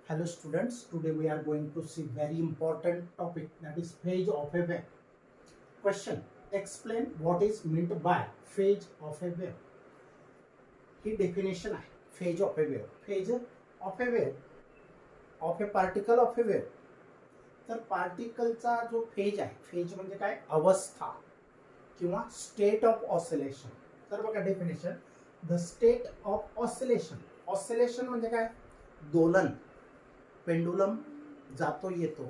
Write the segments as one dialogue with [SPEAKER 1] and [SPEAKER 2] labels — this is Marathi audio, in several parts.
[SPEAKER 1] Hello students, today we are going to see very important topic, that is phase of a wave. Question: explain what is meant by phase of a wave. He definition आहे phase of a wave. Phase of a wave of a particle of a wave. तर पार्टिकलचा जो फेज आहे, फेज म्हणजे काय, अवस्था किंवा स्टेट ऑफ ऑसिलेशन. तर बघा definition: the state of oscillation. Oscillation म्हणजे काय, दोलन, पेंडुलम जातो येतो,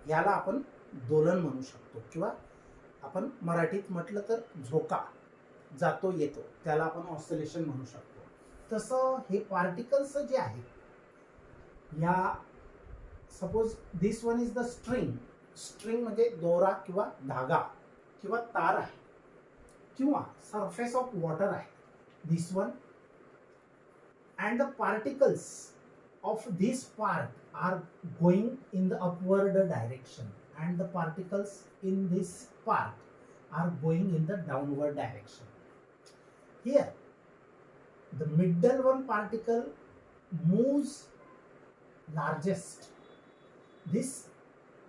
[SPEAKER 1] याला आपण दोलन म्हणू शकतो, किंवा आपण मराठीत म्हटलं तर झोका, जातो येतो, त्याला आपण ऑसिलेशन म्हणू शकतो. तसं हे पार्टिकल्स जे आहेत, या suppose this one is the string. String म्हणजे दोरा किंवा धागा किंवा तार आहे, किंवा सरफेस ऑफ वॉटर आहे, this one. And the particles of this part are going in the upward direction, and the particles in this part are going in the downward direction. Here the middle one particle moves largest. This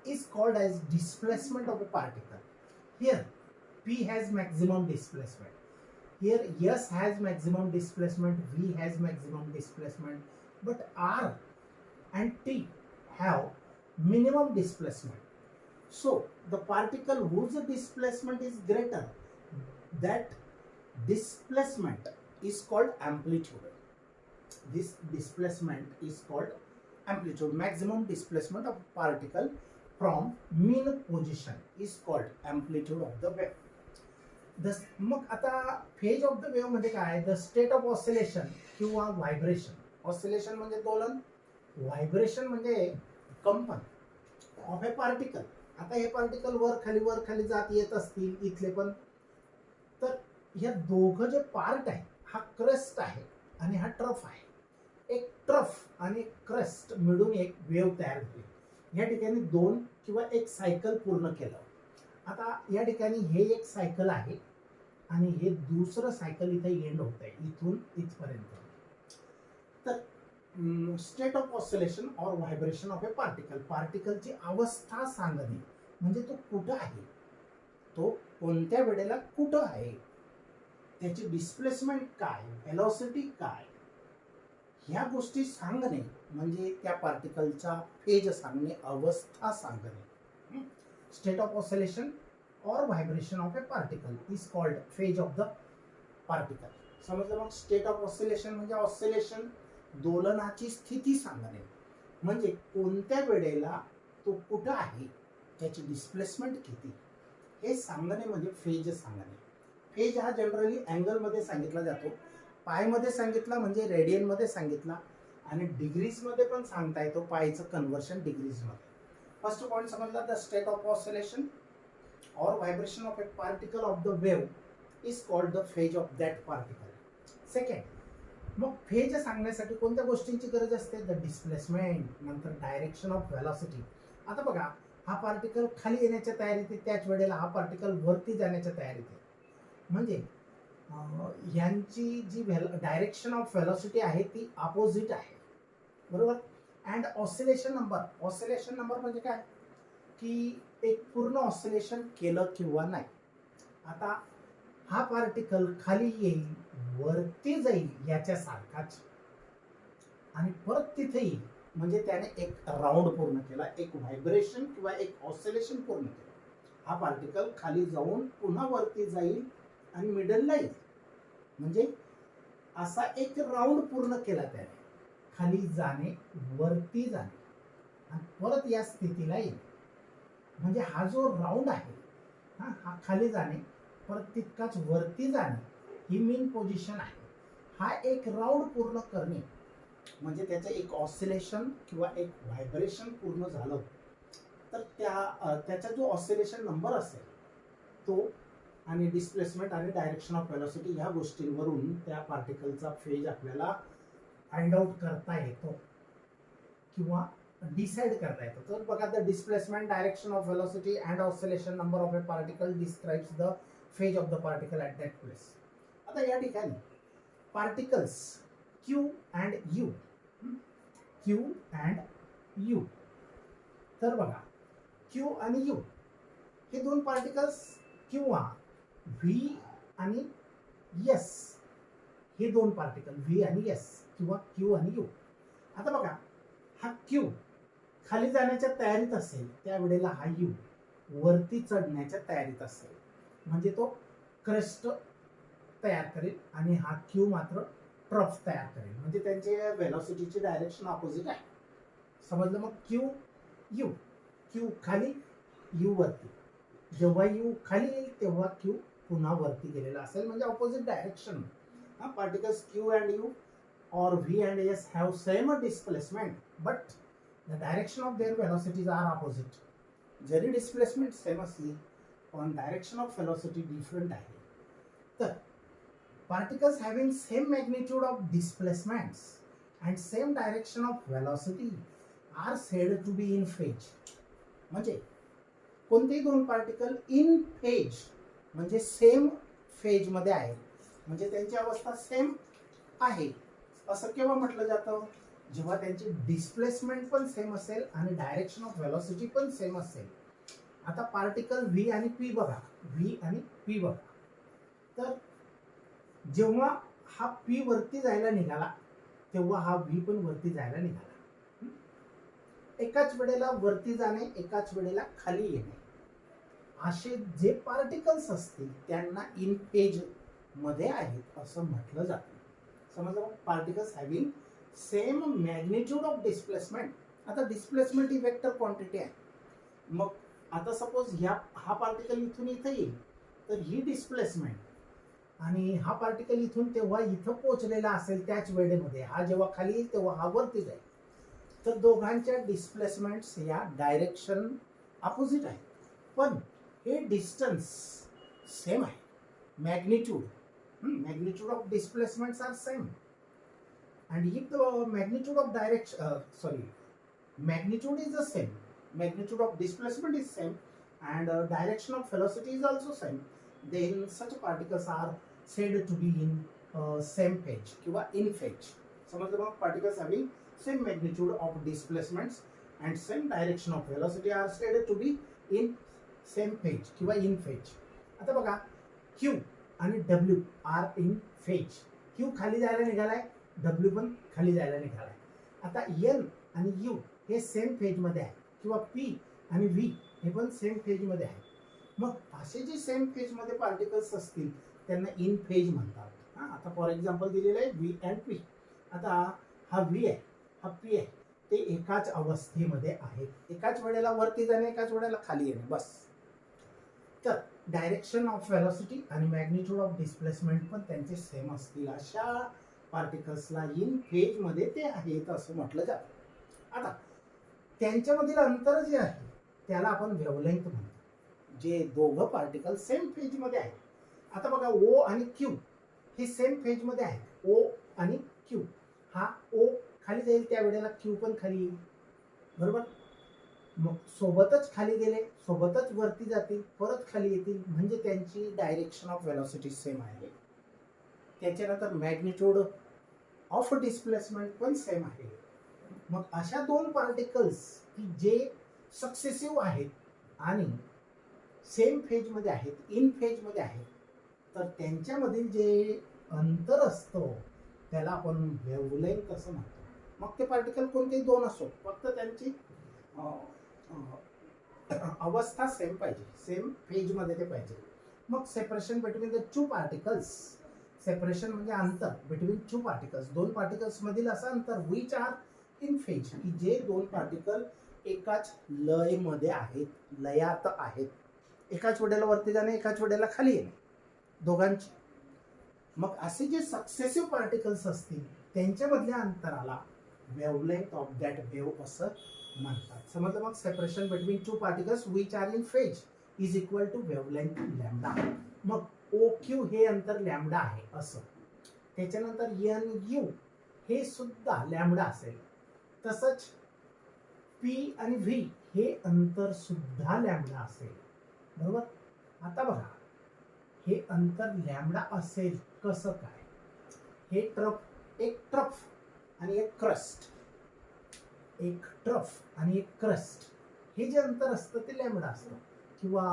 [SPEAKER 1] is called as displacement of a particle. Here P has maximum displacement, here S has maximum displacement, V has maximum displacement, but R and T have minimum displacement. So the particle whose displacement is greater, that displacement is called amplitude. This displacement is called amplitude. Maximum displacement of particle from mean position is called amplitude of the wave. मग आता फेज ऑफ द वेव्ह म्हणजे काय, द स्टेट ऑफ ऑसिलेशन किंवा व्हायब्रेशन. ऑसिलेशन म्हणजे दोलन, व्हायब्रेशन म्हणजे कंपन ऑफ ए पार्टिकल. आता हे पार्टिकल वर खाली जात येत असतील इथले पण, तर या दोघं जे पार्ट आहे, हा क्रस्ट आहे आणि हा ट्रफ आहे. एक ट्रफ आणि क्रस्ट मिळून एक वेव्ह तयार होते. या ठिकाणी दोन किंवा एक सायकल पूर्ण केलं. आता या ठिकाणी हे एक सायकल आहे आणि हे दुसरं सायकल इथे एंड होत आहे, इथून इथपर्यंत. तर स्टेट ऑफ ऑसिलेशन और व्हायब्रेशन ऑफ ए पार्टिकल, पार्टिकलची अवस्था सांगणे म्हणजे तो कुठं आहे, तो कोणत्या वेळेला कुठं आहे, त्याची डिस्प्लेसमेंट काय, व्हेलॉसिटी काय, ह्या गोष्टी सांगणे म्हणजे त्या पार्टिकलचा फेज सांगणे, अवस्था सांगणे. स्टेट ऑफ ऑसिलेशन और vibration of A particle is called phase of the particle. समजलं. मग स्टेट ऑफ ऑसिलेशन म्हणजे ऑसिलेशन, दोलनाची स्थिती सांगणे, म्हणजे कोणत्या वेळेला तो कुठं आहे, त्याची डिस्प्लेसमेंट किती, हे सांगणे म्हणजे फेज सांगणे. फेज हा जनरली अँगलमध्ये सांगितला जातो. पायमध्ये सांगितला म्हणजे रेडियनमध्ये सांगितला, आणि डिग्रीजमध्ये पण सांगता येतो, पायचं कन्व्हर्शन डिग्रीजमध्ये. फर्स्ट पॉइंट समजला, द स्टेट ऑफ ऑसिलेशन और vibration of A particle of the wave is called the phase of that particle. Second, मग फेज सांगण्यासाठी कोणत्या गोष्टींची गरज असते, द डिस्प्लेसमेंट, नंतर डायरेक्शन ऑफ व्हेलॉसिटी. आता बघा, हा पार्टिकल खाली येण्याच्या तयारीत आहे, त्याच वेळेला हा पार्टिकल वरती जाण्याच्या तयारीत आहे. म्हणजे यांची जी डायरेक्शन ऑफ व्हेलॉसिटी आहे ती अपोजिट आहे, बरोबर. अँड ऑसिलेशन नंबर म्हणजे काय, की एक पूर्ण ऑसिलेशन केलं किंवा नाही. आता हा पार्टिकल खाली येईल, वरती जाईल याच्यासारखाच, आणि परत तिथे येईल, म्हणजे त्याने एक राऊंड पूर्ण केला, एक व्हायब्रेशन किंवा एक ऑसिलेशन पूर्ण केलं. हा पार्टिकल खाली जाऊन पुन्हा वरती जाईल आणि मिडलला येईल, म्हणजे असा एक राऊंड पूर्ण केला त्याने, खाली जाणे, वरती जाणे, आणि परत या स्थितीला येईल. म्हणजे हा जो राऊंड आहे, हा खाली जाणे, परत तितकाच वरती जाणे, ही मेन पोझिशन आहे. हा एक राऊंड पूर्ण करणे म्हणजे त्याचं एक ऑसिलेशन किंवा एक व्हायब्रेशन पूर्ण झालं, तर त्याचा जो ऑसिलेशन नंबर असेल तो, आणि डिस्प्लेसमेंट आणि डायरेक्शन ऑफ व्हेलॉसिटी ह्या गोष्टींवरून त्या पार्टिकलचा फेज आपल्याला फाइंड आउट करता येतो किंवा डिसाइड करता येतो. तर बघा, the displacement, direction of velocity and oscillation number of A particle describes the phase of the particle at that place. आता या ठिकाणी particles Q and U Q and you. तर बघा क्यू आणि यू हे दोन पार्टिकल्स किंवा व्ही आणि एस हे दोन पार्टिकल व्ही आणि एस किंवा क्यू आणि यू. आता बघा हा क्यू खाली जाण्याच्या तयारीत असेल त्यावेळेला हा यू वरती चढण्याच्या तयारीत असेल, म्हणजे तो क्रस्ट तयार करेल आणि हा क्यू मात्र ट्रफ तयार करेल, म्हणजे त्यांचे वेलॉसिटीची डायरेक्शन ऑपोजिट आहे. समजलं? मग क्यू यू, क्यू खाली यू वरती. जेव्हा यू खाली येईल तेव्हा क्यू पुन्हा वरती गेलेला असेल, म्हणजे opposite direction. Particles Q and you or V and S have same displacement but the direction of their velocities are opposite. जरी displacement same असली पण direction of velocity different आहे. तर particles having same magnitude of displacements and same direction of velocity are said to be in phase. म्हणजे कोणतेही दोन पार्टिकल इन फेज म्हणजे सेम फेज मध्ये आहेत, म्हणजे त्यांची अवस्था सेम आहे. असं केव्हा म्हटलं जातं? जेव्हा त्यांची डिस्प्लेसमेंट पण सेम असेल आणि डायरेक्शन ऑफ वेलॉसिटी पण सेम असेल. आता पार्टिकल व्ही आणि पी बघा, व्ही आणि पी बघा. तर जेव्हा हा पी वरती जायला निघाला तेव्हा हा व्ही पण वरती जायला निघाला. एकाच वेळेला वरती जाणे, एकाच वेळेला खाली येणे, असे जे पार्टिकल्स असतील त्यांना इन फेज मध्ये आहेत असं म्हटलं जातं. समजलं? Particles having same magnitude of displacement. आता डिस्प्लेसमेंट ही वेक्टर क्वांटिटी आहे. मग आता सपोज हा पार्टिकल इथून इथं येईल तर ही डिस्प्लेसमेंट आणि हा पार्टिकल इथून तेव्हा इथं पोहोचलेला असेल त्याच वेळेमध्ये, हा जेव्हा खाली येईल तेव्हा हा वरती जाईल. तर दोघांच्या डिस्प्लेसमेंट्स या डायरेक्शन अपोजिट आहे, पण हे डिस्टन्स सेम आहे. Magnitude magnitude of displacements are same, and if the magnitude of magnitude is the same, magnitude of displacement is same, and direction of velocity is also same, then such particles are said to be in same phase किंवा in phase. समजलं? मग particles having same magnitude of displacements and same direction of velocity are said to be in same phase किंवा in phase. आता बघा Q आणि W R in phase. Q खाली जायला निघालाय, डब्ल्यू पण खाली जायला निघालाय. आता एन आणि यू हे सेम फेज मध्ये आहे किंवा पी आणि व्ही हे पण सेम फेज मध्ये आहे. मग असे जे सेम फेज मध्ये पार्टिकल्स असतील त्यांना इन फेज म्हणतात. आता फॉर एक्झाम्पल दिलेलं आहे व्ही अँड पी. आता हा व्ही आहे, हा पी आहे, ते एकाच अवस्थेमध्ये आहेत, एकाच वेळेला वरती जाणे, एकाच वेळेला खाली येणे, बस. तर डायरेक्शन ऑफ वेलॉसिटी आणि मॅग्निट्यूड ऑफ डिस्प्लेसमेंट पण त्यांचे सेम असतील अशा पार्टिकल्सला इन फेज मध्ये ते आहेत असं म्हटलं जातं. आता त्यांच्यामधील अंतर जे आहे त्याला आपण वेव्हलेंथ म्हणतो, जे दोघं पार्टिकल सेम फेज मध्ये आहेत. आता बघा ओ आणि क्यू हे सेम फेज मध्ये आहेत. ओ आणि क्यू, हा ओ खाली जाईल त्यावेळेला क्यू पण खाली येईल, बरोबर? मग सोबतच खाली गेले, सोबतच वरती जातील, परत खाली येतील, म्हणजे त्यांची डायरेक्शन ऑफ वेलॉसिटी सेम आहे. त्याच्यानंतर मॅग्निट्यूड ऑफ डिस्प्लेसमेंट पण सेम आहे. मग अशा दोन पार्टिकल्स की जे सक्सेसिव्ह आहेत आणि सेम फेज मध्ये आहेत, इन फेज मध्ये आहेत, तर त्यांच्यामधील जे अंतर असतं त्याला आपण वेव्हलेंथ असं म्हणतो. मग ते पार्टिकल कोणतेही दोन असो, फक्त त्यांची अवस्था सेम पाहिजे, सेम फेज मध्ये ते पाहिजे. मग separation between the two particles, separation म्हणजे अंतर बिटवीन टू पार्टिकल्स, दोन पार्टिकल्स मधील असं अंतर विच आर इन फेज, की जे दोन पार्टिकल एकाच लय मध्ये आहेत, लयात आहेत, एकाच वेळेला वरती जाणे, एकाच वेळेला खाली येणे, दोघांची. मग असे जे सक्सेसिव्ह पार्टिकल्स असतील त्यांच्यामधल्या अंतराला वेव्हलेंथ ऑफ दॅट वेव्ह असं म्हणतात. समजलं? मग separation between two particles which are in phase is equal to wavelength lambda. मग ओ क्यू हे अंतर लॅम्डा आहे असं. त्याच्यानंतर एन यू हे सुद्धा लॅम्डा असेल. तसंच पी आणि व्ही हे अंतर सुद्धा लॅम्डा असेल, बरोबर? आता बघा हे अंतर लॅम्डा असेल कसं काय? हे ट्रफ, एक ट्रफ आणि एक क्रस्ट. एक ट्रफ आणि एक क्रस्ट, हे जे अंतर असतं ते लॅम्बडा असतं. किंवा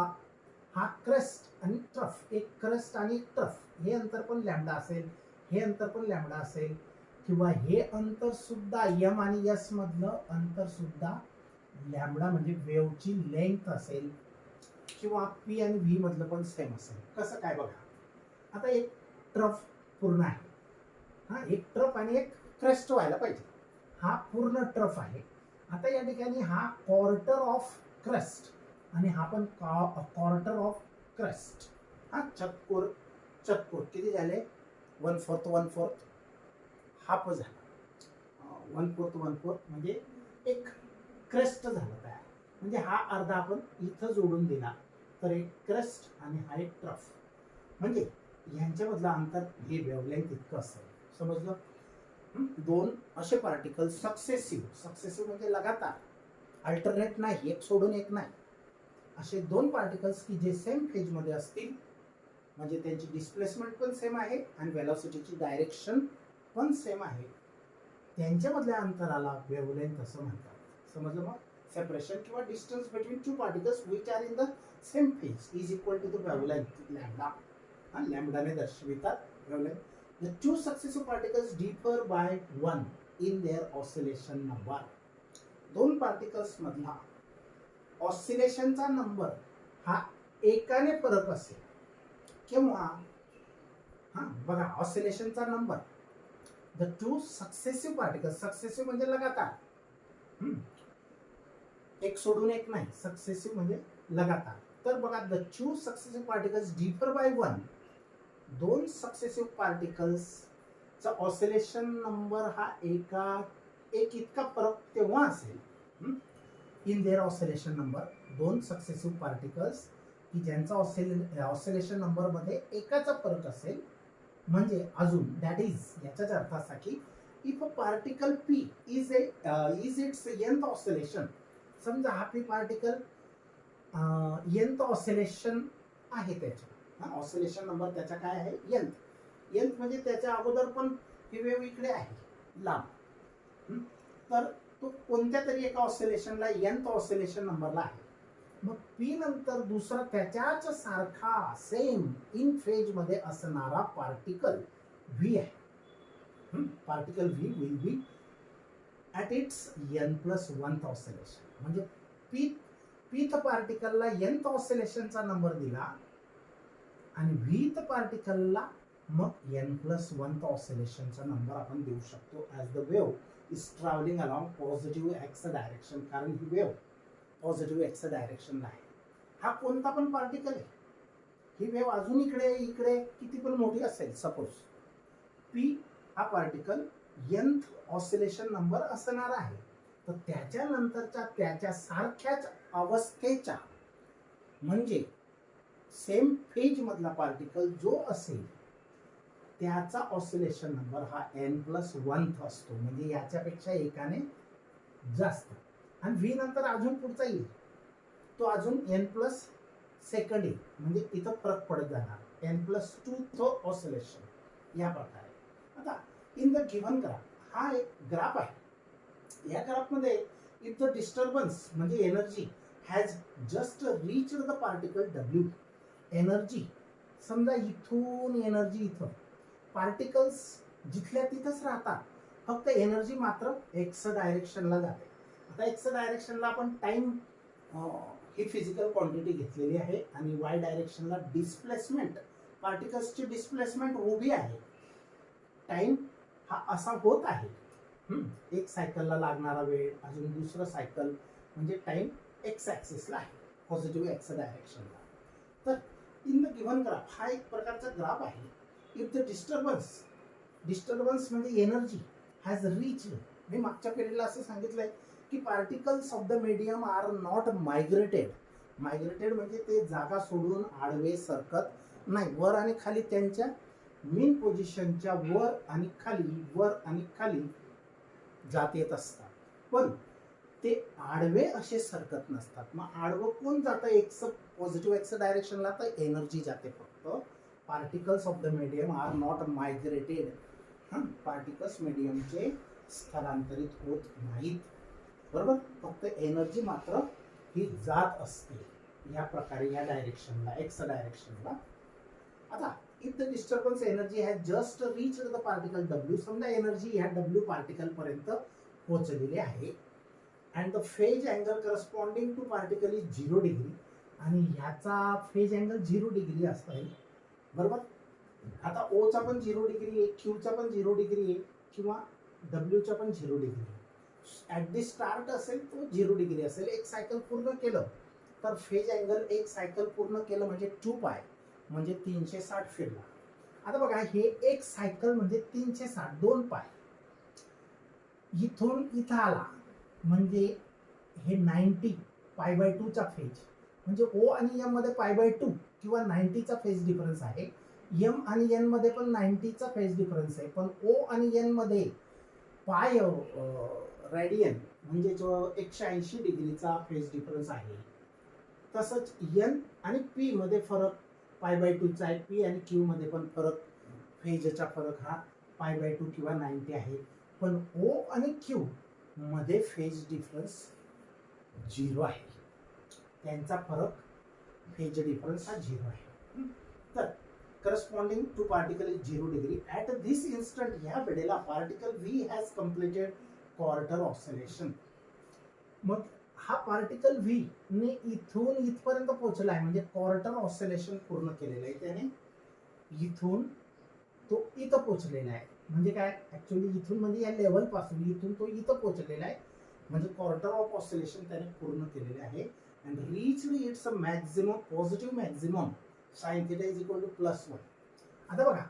[SPEAKER 1] हा क्रस्ट आणि ट्रफ, एक क्रस्ट आणि एक ट्रफ, हे अंतर पण लॅम्बडा असेल, हे अंतर पण लॅम्बडा असेल. किंवा हे अंतर सुद्धा एम आणि एस मधलं अंतर सुद्धा लॅम्बडा म्हणजे वेव्हची लेंथ असेल. किंवा पी आणि व्ही मधलं पण सेम असेल. कसं काय बघा, आता एक ट्रफ पूर्ण आहे, हा एक ट्रफ आणि एक क्रस्ट व्हायला पाहिजे. हा पूर्ण ट्रफ आहे. आता या ठिकाणी हा क्वार्टर ऑफ क्रस्ट आणि हा पण क्वार्टर ऑफ क्रस्ट. हा चतकोर चतकोर किती झाले, 1/4 1/4, हाफ झाला, 1/4 1/4 म्हणजे एक क्रस्ट झाला तयार. म्हणजे हा अर्धा आपण इथं जोडून दिला तर एक क्रस्ट आणि हा एक ट्रफ. म्हणजे यांच्यामधलं अंतर हे वेव्हलेंथ इतकं असेल. समजलं? दोन असे पार्टिकल सक्सेसिव्ह म्हणजे लगातार, अल्टरनेट नाही, एक सोडून एक नाही, असे दोन पार्टिकल्स की जे सेम फेज मध्ये असतील, म्हणजे त्यांची डिस्प्लेसमेंट पण सेम आहे आणि वेलॉसिटीची डायरेक्शन पण सेम आहे, त्यांच्यामधल्या अंतराला वेव्हलेंथ असं म्हणतात. समजलं? मग सेपरेशन किंवा distance between two particles which are in the same phase is equal to the wavelength lambda. लॅम्बडाने दर्शवितात wavelength. The two successive particles differ by 1 in their oscillation number. दोन पार्टिकल्स मधला ऑसिलेशनचा नंबर हा एकाने फरक असेल किंवा बघा ऑसिलेशनचा number, the two successive particles, successive म्हणजे लगातार, एक सोडून एक नाही, सक्सेसिव्ह म्हणजे लगातार. तर बघा, the two successive particles differ by 1, दोन सक्सेसिव्ह पार्टिकल्सचा ऑसिलेशन नंबर हा एक इतका फरक तेव्हा असेल इन देअर ऑसिलेशन नंबर, दोन सक्सेसिव्ह पार्टिकल्स की ज्यांचा ऑसिलेशन नंबर मध्ये एकाचा फरक असेल. म्हणजे अजून दॅट इज, याचाच अर्थ असा की if a particle P is it's nth oscillation, समजा हा पी पार्टिकल nth ऑसिलेशन आहे, त्याच्या ऑसिलेशन नंबर त्याचा काय आहे, nth म्हणजे त्याच्या अगोदर पण ही वेव्ह इकडे आहे लांब, तर तो कोणत्या तरी एका ऑसिलेशनला nth ऑसिलेशन नंबरला आहे. मग पी नंतर दुसरा त्याच्याच सारखा सेम इन फेज मध्ये असणारा पार्टिकल व्ही आहे. Particle V will be at its n+1th oscillation. म्हणजे पीथ पार्टिकलला nth ऑसिलेशनचा नंबर दिला आणि व्हीथ पार्टिकलला मग n+1th ऑसिलेशनचा नंबर आपण देऊ शकतो as the wave is travelling along positive x direction. कारण ही वेव्ह पॉझिटिव्ह एक्स डायरेक्शनला आहे. हा कोणता पण पार्टिकल आहे, ही वेव्ह अजून इकडे किती पण मोठी असेल, सपोज पी हा पार्टिकल nth ऑसिलेशन नंबर असणार आहे, तर त्याच्यानंतरच्या त्याच्या सारख्याच अवस्थेच्या म्हणजे सेम फेज मधला पार्टिकल जो असेल त्याचा ऑसिलेशन नंबर हा n+1th असतो. म्हणजे याच्यापेक्षा एकाने जास्त. आणि व्ही नंतर अजून पुढचा येईल तो अजून n+2nd येईल. म्हणजे इथं फरक पडत जाणार, n+2th ऑसिलेशन या प्रकारे. आता इन द गिव्हन ग्राफ, हा एक ग्राफ आहे. या ग्राफमध्ये इफ द डिस्टर्बन्स म्हणजे energy has just reached the particle W, energy समजा इथून एनर्जी इथं, पार्टिकल्स जिथल्या तिथंच राहतात, फक्त एनर्जी मात्र एक्स डायरेक्शनला जाते. आता एक्स डायरेक्शनला आपण टाइम ही फिजिकल क्वांटिटी घेतलेली आहे आणि वाय डायरेक्शनला डिस्प्लेसमेंट, पार्टिकल्सची डिस्प्लेसमेंट उभी आहे. टाइम हा असा होत आहे, एक सायकलला लागणारा वेळ अजून दुसरं सायकल, म्हणजे टाइम एक्स ॲक्सिसला आहे, पॉझिटिव्ह एक्स डायरेक्शनला. तर इन द गिव्हन ग्राफ, हा एक प्रकारचा ग्राफ आहे. इफ द डिस्टर्बन्स म्हणजे एनर्जी हॅज रीच्ड, मी मागच्या पिरियडला असं सांगितलंय की particles of the medium are not migrated. Migrated म्हणजे ते जागा सोडून आडवे सरकत नाही, वर आणि खाली त्यांच्या मीन पोझिशनच्या वर आणि खाली जात येत असतात, पण ते आडवे असे सरकत नसतात. मग आडवं कोण जातं, एक्स पॉझिटिव्ह एक्स डायरेक्शनला, तर एनर्जी जाते फक्त. Particles of the medium are not migrated, particles मीडियमचे स्थलांतरित होत नाहीत. बरोबर. फक्त एनर्जी मात्र ही जात असते या प्रकारे या डायरेक्शनला, एक्स डायरेक्शनला. आता if the disturbance energy has just reach the particle W, समजा एनर्जी ह्या डब्ल्यू पार्टिकल पर्यंत पोहोचलेली आहे and the phase angle corresponding to particle is 0 degree, आणि ह्याचा फेज अँगल 0 डिग्री असेल. बरोबर. आता ओचा पण 0 डिग्री आहे, क्यूचा पण 0 डिग्री आहे, किंवा डब्ल्यूचा पण 0 डिग्री आहे. ॲट दी स्टार्ट असेल तो 0 डिग्री असेल. एक सायकल पूर्ण केलं तर फेज अँगल, एक सायकल पूर्ण केलं म्हणजे 2 पाय म्हणजे 360 फिरला. आता बघा, हे एक सायकल म्हणजे 360, 2 पाय. इथून इथं आला म्हणजे हे 90 π/2 चा फेज, म्हणजे ओ आणि एम मध्ये π/2 किंवा 90 चा फेज डिफरन्स आहे. एम आणि एन मध्ये पण 90 चा फेज डिफरन्स आहे, पण ओ आणि एन मध्ये पाय रेडियन म्हणजे जो 180 डिग्रीचा फेज डिफरन्स आहे. तसंच एन आणि पी मध्ये फरक π/2 चा आहे. पी आणि क्यू मध्ये पण फरक, फेजचा फरक हा π/2 किंवा 90 आहे. पण ओ आणि क्यू मध्ये फेज डिफरन्स 0 आहे. त्यांचा फरक, फेज डिफरन्स हा 0 आहे. तर corresponding to particle is 0 degree. At this instant, ह्या वेळेला particle V has completed quarter oscillation. मग हा पार्टिकल व्ही ने इथून इथपर्यंत पोहोचला आहे, म्हणजे क्वार्टर ऑसिलेशन पूर्ण केलेलं आहे त्याने. इथून तो इथं पोहोचलेला आहे. म्हणजे काय, ऍक्च्युअली इथून म्हणजे या लेवल पासून इथून तो इथं पोहोचलेला आहे, म्हणजे क्वार्टर ऑफ ऑसिलेशन त्याने पूर्ण केलेले आहे. And reached its maximum, positive maximum sine theta is equal to +1. आता बघा,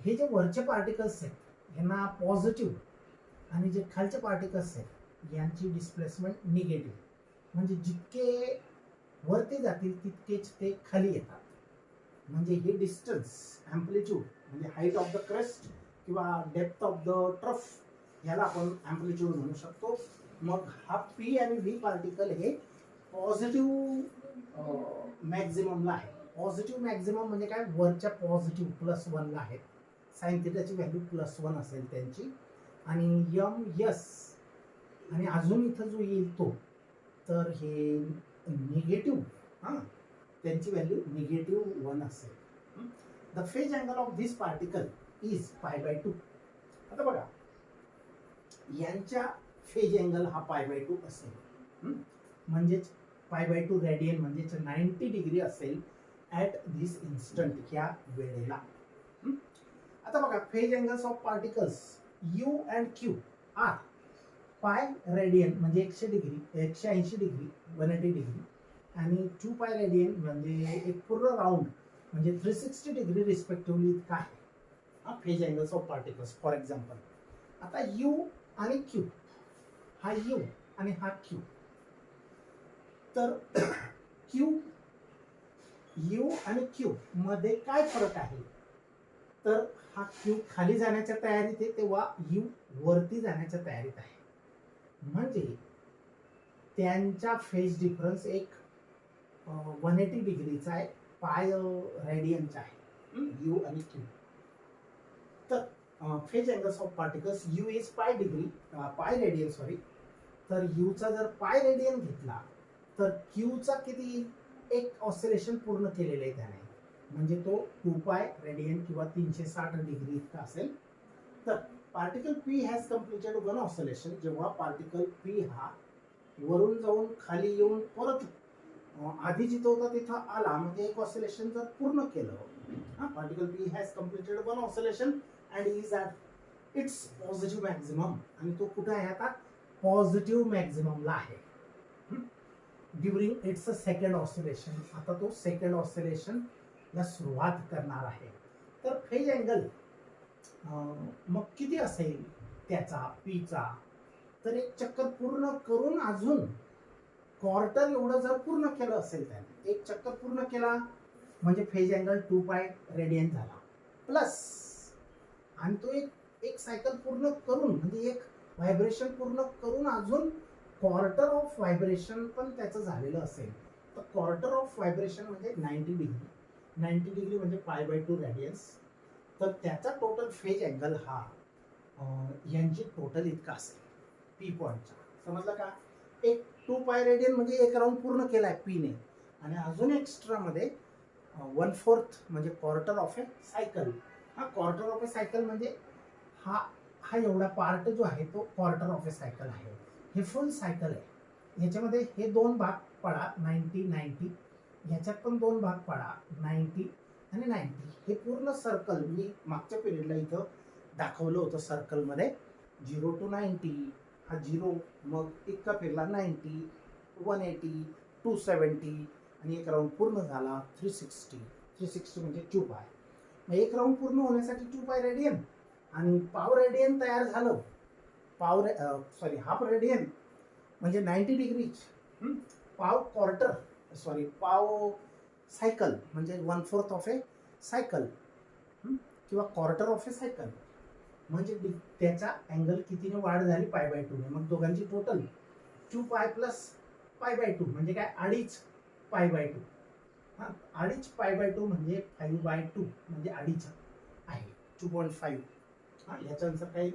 [SPEAKER 1] हे जे वरचे पार्टिकल्स आहेत ह्यांना पॉझिटिव्ह, आणि जे खालचे पार्टिकल्स आहेत यांची डिस्प्लेसमेंट निगेटिव्ह. म्हणजे जितके वरती जातील तितकेच ते खाली येतात. म्हणजे हे डिस्टन्स, ॲम्प्लिट्यूड म्हणजे हाईट ऑफ द क्रेस्ट किंवा डेप्थ ऑफ द ट्रफ, ह्याला आपण ॲम्प्लिट्यूड म्हणू शकतो. मग हा पी आणि व्ही पार्टिकल हे पॉझिटिव्ह मॅक्झिममला आहे. पॉझिटिव्ह मॅक्झिमम म्हणजे काय, वरच्या पॉझिटिव्ह +1ला आहेत. साइन थिटाची व्हॅल्यू +1 असेल त्यांची. आणि एम यस, आणि अजून इथं जो येईल तो, तर हे निगेटिव्ह, हां, त्यांची व्हॅल्यू -1 असेल. The phase angle of this particle is π/2. आता बघा, यांच्या फेज अँगल हा π/2 असेल, म्हणजेच π/2 रेडियन म्हणजेच 90 डिग्री असेल ॲट दिस इन्स्टंट, ह्या वेळेला. आता बघा, phase angles of particles U and Q are pi radian म्हणजे 100 डिग्री, 180 डिग्री, 180 डिग्री, आणि 2 पाय रेडियन म्हणजे एक पूर्ण राऊंड म्हणजे 360 डिग्री रिस्पेक्टिव्हली इतका आहे. हा phase angles of particles. For example, आता यू आणि क्यू, हा यू आणि हा क्यू, तर क्यू, यू आणि क्यू मध्ये काय फरक आहे, तर हा क्यू खाली जाण्याच्या तयारीत आहे तेव्हा यू वरती जाण्याच्या तयारीत आहे. म्हणजे त्यांचा फेज डिफरन्स एक 180 डिग्रीचा आहे, पाय रेडियनचा आहे, यू आणि क्यू. तर phase angles of particles you is pi radian sorry. तर यूचा जर पाय रेडियन घेतला तर क्यूचा किती येईल, एक ऑसिलेशन पूर्ण केलेलं आहे त्याने, म्हणजे तो 2 पाय रेडियन किंवा 360 डिग्री इतका असेल. तर particle P has completed 1 oscillation. जेव्हा पार्टिकल पी हा वरून जाऊन खाली येऊन परत आधी जिथं होता तिथं आला, म्हणजे एक ऑसिलेशन जर पूर्ण केलं, particle P has completed 1 oscillation and is at its positive maximum. आणि तो कुठे आहे आता, पॉझिटिव्ह मॅक्झिममला आहे ड्युरिंग इट्स सेकंड ऑसिलेशन. आता तो सेकंड ऑसिलेशन ला सुरुवात करणार आहे. तर फेज अँगल मग किती असेल त्याचा, पीचा, तर एक चक्कर पूर्ण करून अजून क्वार्टर एवढं जर पूर्ण केलं असेल त्याने, एक चक्कर पूर्ण केला म्हणजे फेज अँगल 2 पाय रेडियन झाला प्लस, आणि तो एक सायकल पूर्ण करून म्हणजे एक व्हायब्रेशन पूर्ण करून अजून क्वार्टर ऑफ व्हायब्रेशन पण त्याचं झालेलं असेल. तर क्वार्टर ऑफ व्हायब्रेशन म्हणजे 90 डिग्री, 90 डिग्री म्हणजे π/2 रेडियन्स. तर त्याचा टोटल फेज अँगल हा यांची टोटल इतका असेल पी पॉईंटचा. समजलं का? एक 2 पाय रेडियन म्हणजे एक राऊंड पूर्ण केलाय पीने, आणि अजून एक्स्ट्रा मध्ये 1/4 म्हणजे क्वार्टर ऑफ ए सायकल. हा क्वार्टर ऑफ ए सायकल म्हणजे हा हा एवढा पार्ट जो आहे तो क्वार्टर ऑफ ए सायकल आहे. हे फुल सायकल आहे. ह्याच्यामध्ये हे दोन भाग पडा 90 90, ह्याच्यात पण दोन भाग पडा 90 आणि 90. हे पूर्ण सर्कल मी मागच्या पिरियडला इथं दाखवलं होतं सर्कलमध्ये. 0 to 90 हा 0, मग इतका फिरला 90, 180, 270 आणि एक राऊंड पूर्ण झाला 360 म्हणजे 2 पाय. मग एक राऊंड पूर्ण होण्यासाठी 2 पाय रेडियन, आणि पाव रेडियन तयार झालं. हाफ रेडियन म्हणजे 90 डिग्री. पाव क्वार्टर पाव सायकल म्हणजे 1/4 ऑफ ए सायकल किंवा क्वार्टर ऑफ ए सायकल म्हणजे त्याचा अँगल कितीने वाढ झाली π/2 ने. मग दोघांची टोटल 2 पाय प्लस π/2 म्हणजे काय 2.5 π/2. हा 2.5 π/2 म्हणजे 5/2 म्हणजे 2.5 आहे 2.5. हा याचा आन्सर काय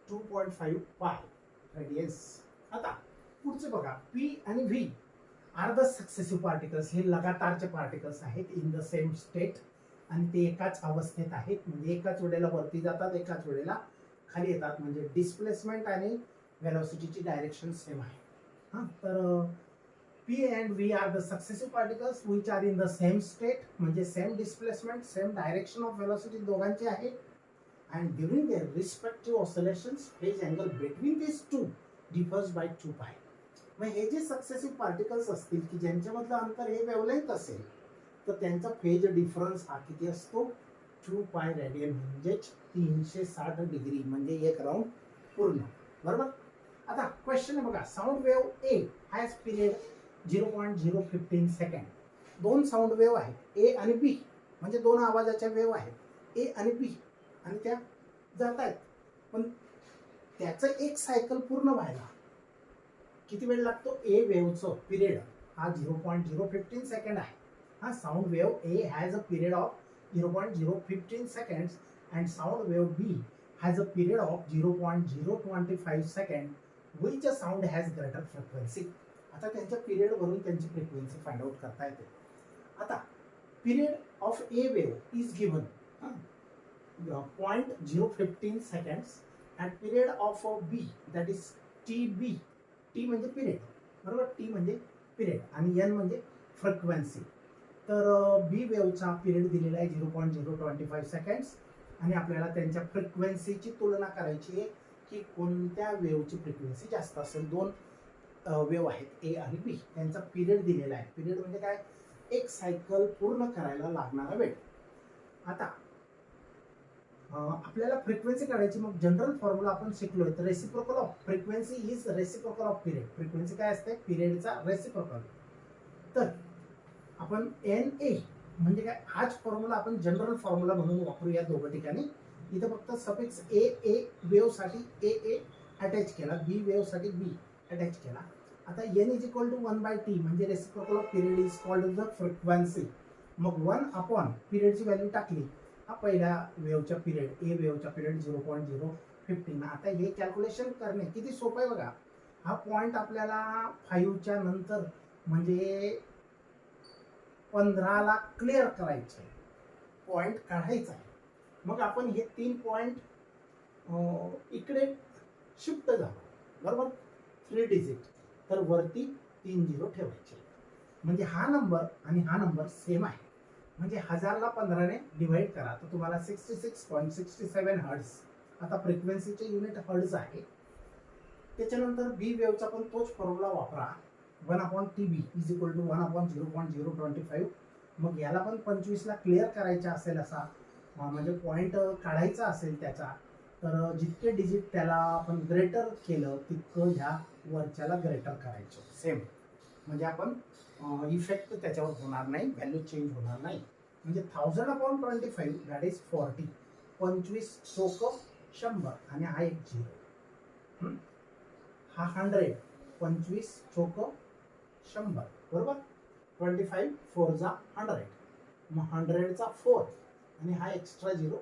[SPEAKER 1] 2.5 पाय रेडियस. आता पुढचे बघा, पी आणि V are the successive particles. हे लगातारचे पार्टिकल्स आहेत इन द सेम स्टेट, आणि ते एकाच अवस्थेत आहेत. म्हणजे एकाच वेळेला वरती जातात, एकाच वेळेला खाली येतात. म्हणजे डिस्प्लेसमेंट आणि वेलोसिटीची डायरेक्शन सेम आहे. हां, तर P and V are the successive particles which are in the same state, म्हणजे same displacement same direction of velocity दोघांची आहे. and during their respective oscillations phase angle between these two differs by 2 pi. मग हे जे सक्सेसिव्ह पार्टिकल्स असतील की ज्यांच्यामधलं अंतर हे वेव्हलेंथ असेल, तर त्यांचा फेज डिफरन्स हा किती असतो 2 पाय रेडियन म्हणजे 360 डिग्री म्हणजे एक राऊंड पूर्ण. बरोबर. आता क्वेश्चन आहे बघा, sound wave A has period 0.015 second. दोन साऊंड वेव्ह आहेत ए आणि बी, म्हणजे दोन आवाजाच्या वेव्ह आहेत ए आणि बी, आणि त्या जात आहेत. पण त्याचं एक सायकल पूर्ण व्हायला किती वेळ लागतो? ए वेव्हचं पिरियड हा 0.015 सेकंड आहे. हा sound wave A has a period of 0.015 seconds and sound wave B has a period of 0.025 second. Which sound has greater frequency. आता त्यांच्या पिरियडवरून त्यांची फ्रिक्वेन्सी फाइंड आउट करता येते. आता period of A wave is given 0.015 seconds and period of B that is TB. T म्हणजे पिरियड, बरोबर. T म्हणजे पिरियड आणि N म्हणजे फ्रिक्वेन्सी. तर बी वेव्हचा पिरियड दिलेला आहे 0.025 सेकंड्स, आणि आपल्याला त्यांच्या फ्रिक्वेन्सीची तुलना करायची आहे की कोणत्या वेव्हची फ्रिक्वेन्सी जास्त असेल. दोन वेव्ह आहेत ए आणि बी, त्यांचा पिरियड दिलेला आहे. पिरियड म्हणजे काय? एक सायकल पूर्ण करायला लागणारा वेळ. आता आपल्याला फ्रिक्वेन्सी काढायची. मग जनरल फॉर्म्युला आपण शिकलोय, तर reciprocal of frequency is reciprocal off period. Frequency काय असते? पिरियडचा रेसिप्रोकल. तर आपण एन ए म्हणजे काय, हाच फॉर्म्युला आपण जनरल फॉर्म्युला म्हणून वापरूया दोघं ठिकाणी. इथं फक्त सफिक्स ए वेव्ह साठी ए अटॅच केला, बी वेव्ह साठी बी अटॅच केला. आता N is equal to 1/t म्हणजे reciprocal off period is called the frequency. मग 1 अपॉन पिरियडची व्हॅल्यू टाकली. हा पहिला वेव्हचा पिरियड ए वेव्हचा पिरियड 0.015. आता हे कॅल्क्युलेशन करणे किती सोपं आहे बघा. हा पॉइंट आपल्याला 5च्या नंतर म्हणजे 15ला क्लिअर करायचं आहे, पॉइंट काढायचा आहे. मग आपण हे 3 पॉइंट इकडे शिफ्ट झालो, बरोबर. 3 डिजिट, तर वरती 3 झिरो ठेवायचे. म्हणजे हा नंबर आणि हा नंबर सेम आहे. म्हणजे 1000ला 15ने डिवाइड करा तर तुम्हाला 66.67 हर्ट्ज. आता फ्रिक्वेन्सीचे युनिट हर्ट्ज आहे. त्याच्यानंतर बी वेव्हचा पण तोच फॉर्म्युला वापरा. 1/TB is equal to 1/0.025. मग याला पण 25ला क्लिअर करायचा असेल असा, म्हणजे पॉइंट काढायचा असेल त्याचा, तर जितके डिजिट त्याला आपण ग्रेटर केलं तितकं ह्या वरच्याला ग्रेटर करायचं सेम. म्हणजे आपण इफेक्ट त्याच्यावर होणार नाही, व्हॅल्यू चेंज होणार नाही. म्हणजे 1000/25 दॅट इज 40. 25 चोक 100 आणि हा एक झिरो. हा 100, 25 चोक 100, बरोबर. 25 4 जा 100, मग 100चा 4 आणि हा एक्स्ट्रा झिरो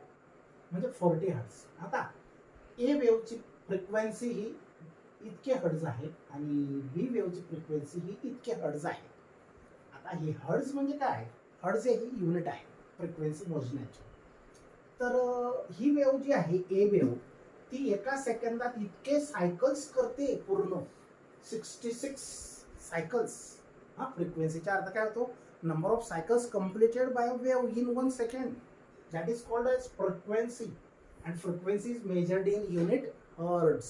[SPEAKER 1] म्हणजे 40 हर्ट्ज. आता ए वेव्हची फ्रिक्वेन्सी ही इतके हर्ट्ज आहे आणि व्ही वेव्हची फ्रिक्वेन्सी ही इतके हर्ट्ज आहे. आता हे हर्ट्ज म्हणजे काय? हर्ट्ज हे युनिट आहे फ्रिक्वेन्सी मोजण्याची. तर ही वेव्ह जी आहे ए वेव्ह ती एका सेकंदात इतके सायकल्स करते, पूर्ण 66 सायकल्स. हा फ्रिक्वेन्सीचा अर्थ काय होतो? Number of cycles completed by a wave in 1 second. That is called as frequency and frequency is measured in unit hertz.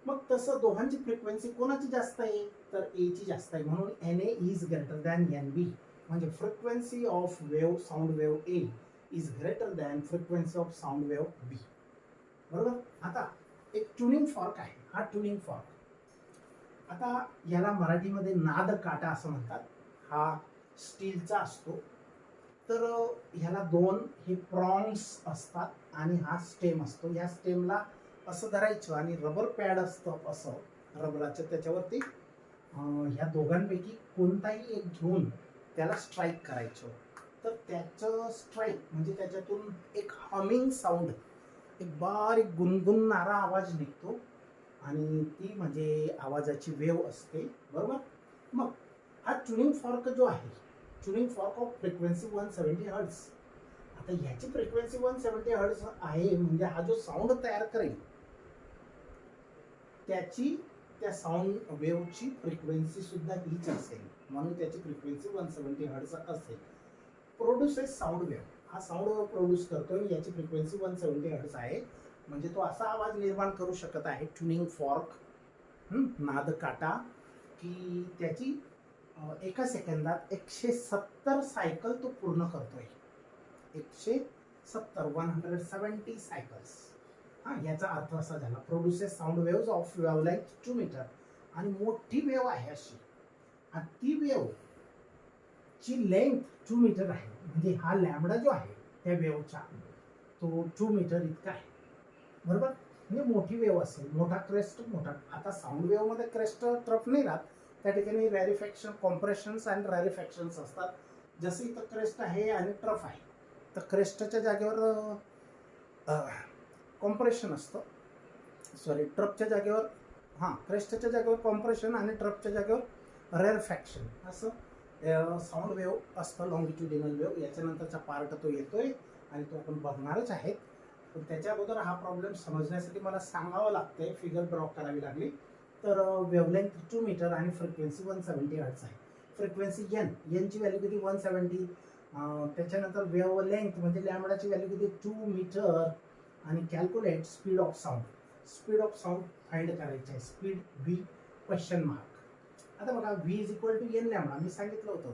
[SPEAKER 1] मग तसं दोघांची फ्रिक्वेन्सी कोणाची जास्त आहे? तर ए ची जास्त आहे, म्हणून N A is greater than N B. म्हणजे frequency of wave, sound wave A is greater than frequency of sound wave B. बरोबर. आता एक ट्युनिंग फॉर्क आहे. हा ट्युनिंग फॉर्क आता याला मराठीमध्ये नाद काटा असं म्हणतात. हा स्टीलचा असतो. तर ह्याला दोन हे प्रॉन्ग्स असतात आणि हा स्टेम असतो. या स्टेमला असं धरायचं आणि रबर पॅड असतं असं रबराचं, त्याच्यावरती ह्या दोघांपैकी कोणताही एक घेऊन त्याला स्ट्राईक करायचं. तर त्याचं स्ट्राईक म्हणजे त्याच्यातून एक हमिंग साऊंड, एक बारीक गुणगुणणारा आवाज निघतो आणि ती म्हणजे आवाजाची वेव्ह असते. बरोबर. मग हा ट्युनिंग फॉर्क जो आहे, tuning fork of frequency 170 hertz. आता ह्याची फ्रिक्वेन्सी 170 हर्ट्ज आहे म्हणजे हा जो साऊंड तयार करेल त्याची, त्या साऊंड वेव्हची फ्रिक्वेन्सी सुद्धा हीच असेल, म्हणून त्याची फ्रिक्वेन्सी 170 हर्ट्ज असेल. प्रोड्युसेस साऊंड वेव्ह, हा साऊंड वेव्ह प्रोड्यूस करतोय, याची फ्रिक्वेन्सी 170 हर्ट्ज आहे. म्हणजे तो असा आवाज निर्माण करू शकत आहे ट्युनिंग फॉर्क, नाद काटा, की त्याची एका सेकंदात 170 सायकल तो पूर्ण करतोय. 170 सायकल्स. हा याचा अर्थ असा झाला produces sound waves of wavelength 2 metre. आणि मोठी वेव्ह आहे अशी, आणि ती वेव्ह ची लेंथ 2 मीटर आहे. म्हणजे हा लॅम्बडा जो आहे त्या वेव्हचा तो 2 मीटर इतका आहे. बरोबर. म्हणजे मोठी वेव्ह असेल, मोठा क्रेस्ट, मोठा. आता साऊंड वेव्ह मध्ये क्रेस्ट ट्रफ नाही राहत, त्या ठिकाणी रॅरिफॅक्शन, कॉम्प्रेशन्स अँड रॅरिफॅक्शन्स असतात. जसं इथं क्रेस्ट आहे आणि ट्रफ आहे, तर क्रेस्टच्या जागेवर कॉम्प्रेशन असतं, सॉरी ट्रफच्या जागेवर, क्रेस्टच्या जागेवर कॉम्प्रेशन आणि ट्रफच्या जागेवर रॅरिफॅक्शन असं साऊंड वेव्ह असतं, लॉंगिट्युडिनल वेव्ह. याच्यानंतरचा पार्ट तो येतोय आणि तो आपण बघणारच आहेत. पण त्याच्या अगोदर हा प्रॉब्लेम समजण्यासाठी मला सांगावं लागतंय, फिगर ड्रॉ करावी लागली. तर वेव्हलेंथ 2 मीटर आणि फ्रिक्वेन्सी 170 हर्ट्ज आहे. फ्रिक्वेन्सी एन ची व्हॅल्यू किती? 170. त्याच्यानंतर वेव्ह लेंथ म्हणजे लॅम्बडाची व्हॅल्यू किती? 2 मीटर. आणि calculate speed of sound. Speed of sound find करायची आहे. Speed V question mark. आता बघा, V is equal to N lambda. मी सांगितलं होतं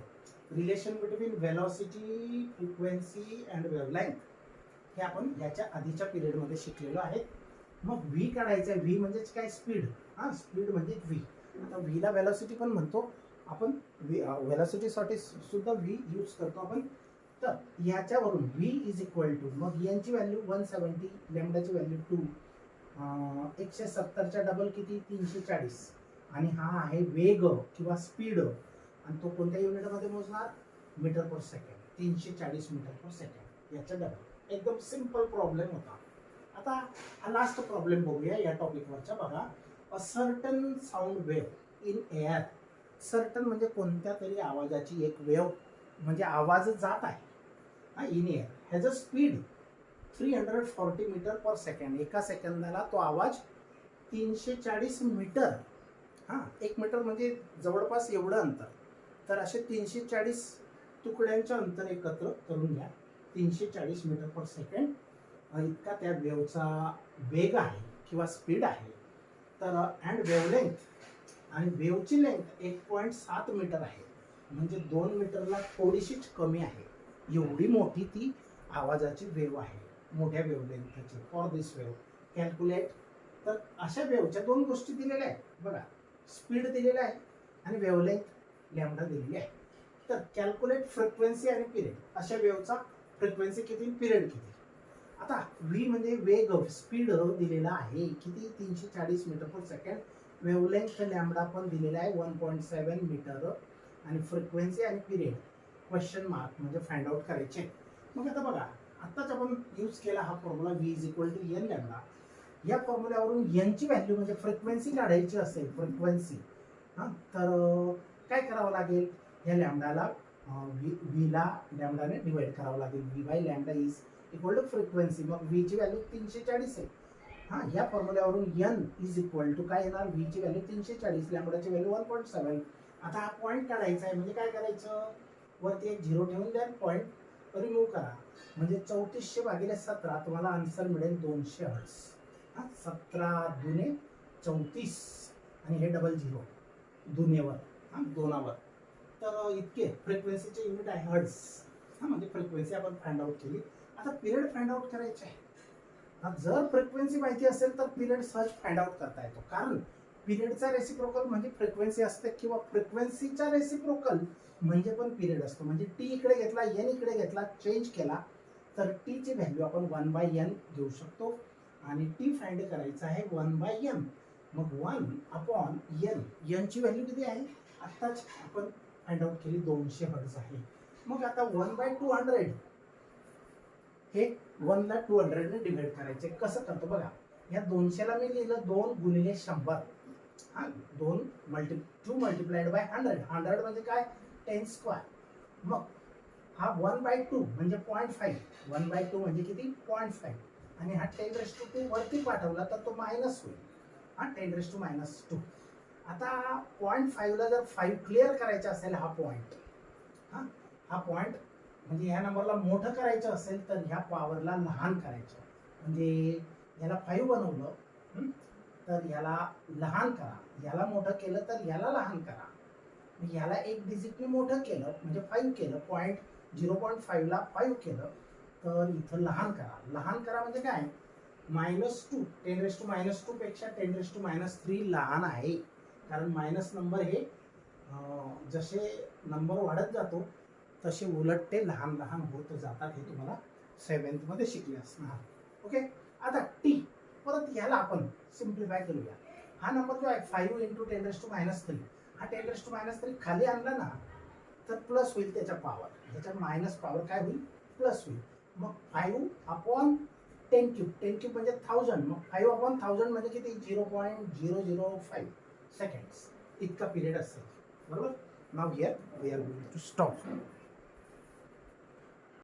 [SPEAKER 1] relation between velocity, frequency and wavelength. हे आपण याच्या आधीच्या पिरियडमध्ये शिकलेलो आहे. मग व्ही काढायचं आहे. व्ही म्हणजे काय? स्पीड. स्पीड म्हणजे व्ही. आता व्हीला व्हेलॉसिटी पण म्हणतो आपण, व्हेलॉसिटीसाठी सुद्धा व्ही यूज करतो आपण. तर याच्यावरून व्ही इज इक्वल टू, मग यांची व्हॅल्यू 170, लॅम्बडाची व्हॅल्यू 2, 170च्या डबल किती? 340. आणि हा आहे वेग किंवा स्पीड, आणि तो कोणत्या युनिटमध्ये मोजणार? Metre per second. 340 metre per second याचा डबल. एकदम सिंपल प्रॉब्लेम होता. आता हा लास्ट प्रॉब्लेम बघूया या टॉपिकवरचा. बघा, a certain sound wave in air. Certain म्हणजे कोणत्या तरी आवाजाची एक वेव्ह, म्हणजे आवाज जात आहे in air, has a speed 340 metre per second. एका सेकंदाला तो आवाज 340 मीटर. 1 मीटर म्हणजे जवळपास एवढं अंतर. तर असे 340 तुकड्यांचं अंतर एकत्र करून घ्या. 340 मीटर पर सेकंड इतका त्या वेव्हचा वेग आहे किंवा स्पीड आहे. तर अँड वेव्हलेंथ, आणि वेव्हची लेंथ 1.7 मीटर आहे. म्हणजे 2 मीटरला थोडीशीच कमी आहे. एवढी मोठी ती आवाजाची वेव्ह आहे, मोठ्या वेव्हलेंथची. For this wave calculate. तर अशा वेव्हच्या दोन गोष्टी दिलेल्या आहेत बघा, स्पीड दिलेला आहे आणि वेव्हलेंथ लॅम्बडा दिलेली आहे. तर कॅल्क्युलेट फ्रिक्वेन्सी आणि पिरियड. अशा वेव्हचा फ्रिक्वेन्सी किती, पिरियड किती. आता व्ही म्हणजे वेग, स्पीड दिलेला आहे किती? 340 metre per second. Wavelength lambda पण दिलेला आहे 1.7 मीटर. आणि फ्रिक्वेन्सी आणि पिरियड क्वेश्चन मार्क म्हणजे फाइंड आउट करायचे. मग आता बघा, आत्ताच आपण यूज केला हा formula V is equal to N lambda. या फॉर्म्युल्यावरून एन ची व्हॅल्यू म्हणजे फ्रिक्वेन्सी काढायची असेल, फ्रिक्वेन्सी तर काय करावं लागेल, या लॅमडाला व्हीला लॅमडाने डिवाइड करावं लागेल. V by lambda is equal to frequency. मग व्ही ची व्हॅल्यू 340 आहे. या फॉर्म्युल्यावरून एन इज इक्वल टू काय येणार, व्ही ची व्हॅल्यू 340, लॅमडाची व्हॅल्यू 1.7. आता हा पॉईंट काढायचा आहे, म्हणजे काय करायचं, वरती एक झिरो ठेवून द्या, पॉईंट रिमूव्ह करा, म्हणजे 3400 भागिले 17 तुम्हाला आन्सर मिळेल 200 हर्ट्ज. 17 दुने 34 आणि हे डबल झिरो दुनेवर, दोनावर, तर इतके फ्रिक्वेन्सीचे युनिट आहे हर्ट्ज. म्हणजे फ्रिक्वेन्सी आपण फाइंड आउट केली. आता पिरियड फाइंड आउट करायचे आहे. जर फ्रिक्वेन्सी माहिती असेल तर पिरियड सहज फाइंड आउट करता येतो, कारण पिरियडचा रेसिप्रोकल म्हणजे फ्रिक्वेन्सी असते, किंवा फ्रिक्वेन्सीचा रेसिप्रोकल म्हणजे पण पिरियड असतो. म्हणजे टी इकडे घेतला, एन इकडे घेतला, चेंज केला तर टी ची व्हॅल्यू आपण 1/n घेऊ शकतो, आणि टी फाइंड करायचं आहे 1/n. मग 1/n, एन ची व्हॅल्यू किती आहे, आत्ताच आपण फाइंड आउट केली, 200 हर्ट्ज आहे. मग आता 1/200 हे 1 ला 200 ने डिवाइड करायचे. कसं करतो बघा, या 200 ला मी लिहिलं 2 गुणिले 100. 2 मल्टिप्लाइड बाय 100. 100 म्हणजे काय, 10 स्क्वेअर. मग हा 1/2 म्हणजे 0.5. 1/2 म्हणजे किती, 0.5. आणि हा 10⁻² वरती पाठवला तर तो मायनस होईल. 10⁻². आता 0.5 ला जर 5 क्लिअर करायचा असेल, हा पॉइंट, हा पॉइंट म्हणजे ह्या नंबरला मोठं करायचं असेल तर ह्या पॉवरला लहान करायचं. म्हणजे याला 5 बनवलं तर याला लहान करा, याला मोठं केलं तर याला लहान करा. याला एक डिजिटने मोठं केलं म्हणजे 5 केलं, 0.5 ला 5 केलं तर इथं लहान करा. लहान करा म्हणजे काय, -2. 10⁻² पेक्षा 10⁻³ लहान आहे, कारण मायनस नंबर हे जसे नंबर वाढत जातो तसे उलट ते लहान लहान होत जातात. हे तुम्हाला 7th मध्ये शिकले असणार. ओके. आता टी, परत याला आपण सिम्प्लिफाय करूया. हा नंबर जो आहे 5 × 10⁻³ हा 10⁻³ खाली आणला ना तर प्लस होईल त्याच्या पॉवर, ह्याच्या मायनस पॉवर काय होईल, प्लस होईल. मग 5/10³ 10³ म्हणजे 1000. मग 5/1000 म्हणजे किती, 0.005 सेकंड्स इतका पिरियड असेल. बरोबर. Now here we are going to stop.